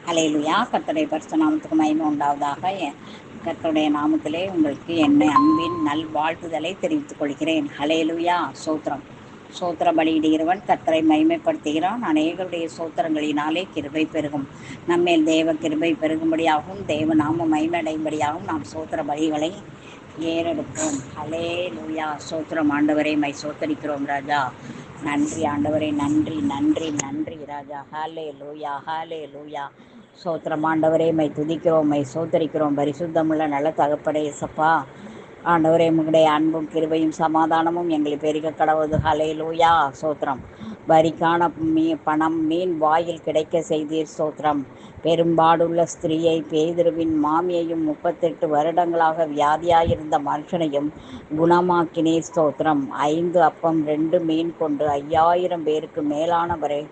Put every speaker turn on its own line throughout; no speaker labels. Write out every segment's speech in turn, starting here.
ஹல்லேலூயா. கர்த்தருடைய பரிசுத்த நாமத்துக்கு மகிமை உண்டாவதாக. கர்த்தருடைய நாமத்திலே உங்களுக்கு என்னை அன்பின் நல் வாழ்த்துதலை தெரிவித்துக் கொள்கிறேன். ஹல்லேலூயா. சோத்திரம். சோத்திர பலியிடுகிறவன் கர்த்தரை மகிமைப்படுத்துகிறான். அநேகருடைய சோத்திரங்களினாலே கிருபை பெருகும். நம்மேல் தேவ கிருபை பெருகும்படியாகவும் தேவ நாம மகிமையடையும்படியாகவும் நாம் சோத்திர பலிகளை ஏறெடுப்போம். ஹல்லேலூயா. சோத்திரம். ஆண்டவரை மை சோத்தரிக்கிறோம் ராஜா. நன்றி ஆண்டவரே, நன்றி நன்றி நன்றி ராஜா. ஹல்லேலூயா ஹல்லேலூயா. சோத்திரம் ஆண்டவரே, மை துதிக்கிறோம், மை சோத்தரிக்கிறோம். பரிசுத்தமுள்ள நல்ல தகப்படே சப்பா. ஆண்டவரே, உங்களுடைய அன்பும் கிருபையும் சமாதானமும் எங்களை பெருக கடவுது. ஹல்லேலூயா. சோத்திரம். வரிக்கான பணம் மீன் வாயில் கிடைக்க செய்தீர். சோத்திரம். பெரும்பாடுள்ள ஸ்திரீயை பேதுருவின் மாமியையும் 38 வருடங்களாக வியாதியாயிருந்த மனுஷனையும் குணமாக்கினீர். ஸ்தோத்திரம். 5 அப்பம் 2 மீன் கொண்டு 5000 பேருக்கு மேலானவரை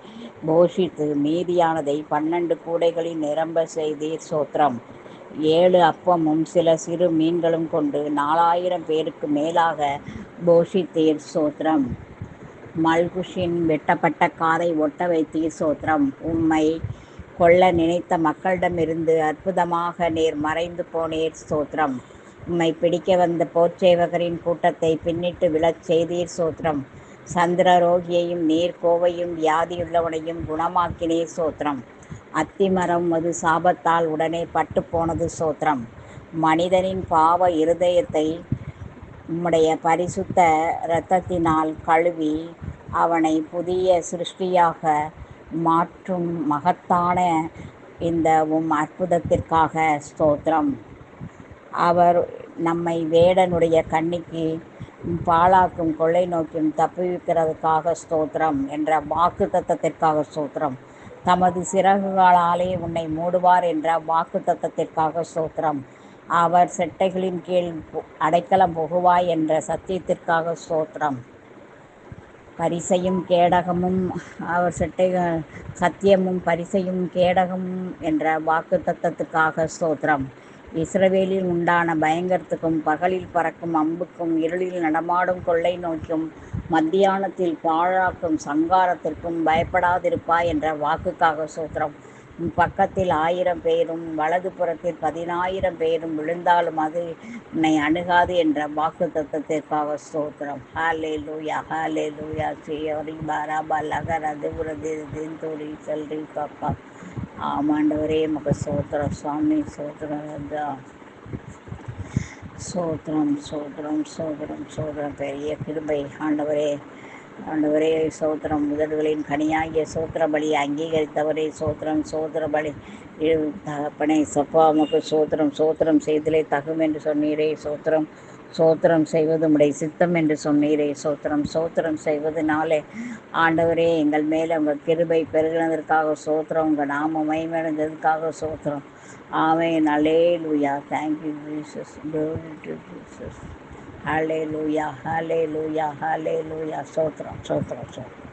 போஷித்து மீதியானதை 12 கூடைகளில் நிரம்ப செய்தீர். சோத்திரம். 7 அப்பமும் சில சிறு மீன்களும் கொண்டு 4000 பேருக்கு மேலாக போஷித்தீர். சோத்திரம். மல்குஷின் வெட்டப்பட்ட காதை ஒட்ட வைத்தீர். சோத்திரம். உம்மை கொல்ல நினைத்த மக்களிடமிருந்து அற்புதமாக நீர் மறைந்து போனீர். ஸ்தோத்திரம். உம்மை பிடிக்க வந்த போர்ச்சேவகரின் கூட்டத்தை பின்னிட்டு விழச் செய்தீர். சோத்திரம். சந்திரரோகியையும் நீர்க்கோவையும் வியாதியுள்ளவனையும் குணமாக்கினீர். சோத்திரம். அத்திமரம் அது சாபத்தால் உடனே பட்டு போனது. சோத்திரம். மனிதனின் பாவ இருதயத்தை உம்முடைய பரிசுத்த இரத்தத்தினால் கழுவி அவனை புதிய சிருஷ்டியாக மாற்றும் மகத்தான இந்த அற்புதத்திற்காக ஸ்தோத்திரம். அவர் நம்மை வேடனுடைய கண்ணிக்கு பாழாக்கும் கொள்ளை நோக்கியும் தப்புவிக்கிறதுக்காக ஸ்தோத்திரம் என்ற வாக்கு தத்தத்திற்காக ஸ்தோத்திரம். தமது சிறகுகளாலே உன்னை மூடுவார் என்ற வாக்கு தத்தத்திற்காக ஸ்தோத்திரம். அவர் செட்டைகளின் கீழ் அடைக்கலம் புகுவாய் என்ற சத்தியத்திற்காக ஸ்தோத்திரம். பரிசையும் கேடகமும் அவர் சத்தியமும் பரிசையும் கேடகமும் என்ற வாக்கு தத்தத்துக்காக ஸ்தோத்திரம். இஸ்ரவேலில் உண்டான பயங்கரத்துக்கும் பகலில் பறக்கும் அம்புக்கும் இருளில் நடமாடும் கொள்ளை நோய்க்கும் மத்தியானத்தில் பாழாக்கும் சங்காரத்திற்கும் பயப்படாதிருப்பாய் என்ற வாக்குக்காக ஸ்தோத்திரம். பக்கத்தில் 1000 பேரும் வலது புறத்தில் 10000 பேரும் விழுந்தாலும் அது உன்னை அணுகாது என்ற வாக்கு தத்தத்திற்காக ஸ்தோத்திரம். ஹல்லேலூயா ஹல்லேலூயா. ஸ்ரீஹரி பாராபா லகர் அதுபுரதி தோடி செல்றி பாப்பா. ஆமாண்டவரே, மக சோத்திரம் சுவாமி. சோத்திரம் ராஜா. சோத்திரம் சோத்திரம் சோத்திரம் சோத்திரம். பெரிய கிருபை ஆண்டவரே. ஆண்டவரே சோத்திரம். முதல்களின் கனியாகிய சோத்திர பலி அங்கீகரித்தவரே சோத்திரம். சோத்திர பலி தகப்பனே சப்பா உமக்கு சோத்திரம். சோத்திரம் செய்தலே தகும் என்று சொன்னீரே சோத்திரம். சோத்திரம் செய்வது உம்முடைய சித்தம் என்று சொன்னீரே சோத்திரம். சோத்திரம் செய்வதனாலே ஆண்டவரே எங்கள் மேலே உங்கள் கிருபை பெருகினதற்காக சோத்திரம். உங்கள் நாம மகிமையடைந்ததற்காக சோத்திரம். ஆமென். அல்லேலூயா. Thank you Jesus. Glory to Jesus. Hallelujah hallelujah hallelujah. சோத்திரம் சோத்திரம் சோத்திரம்.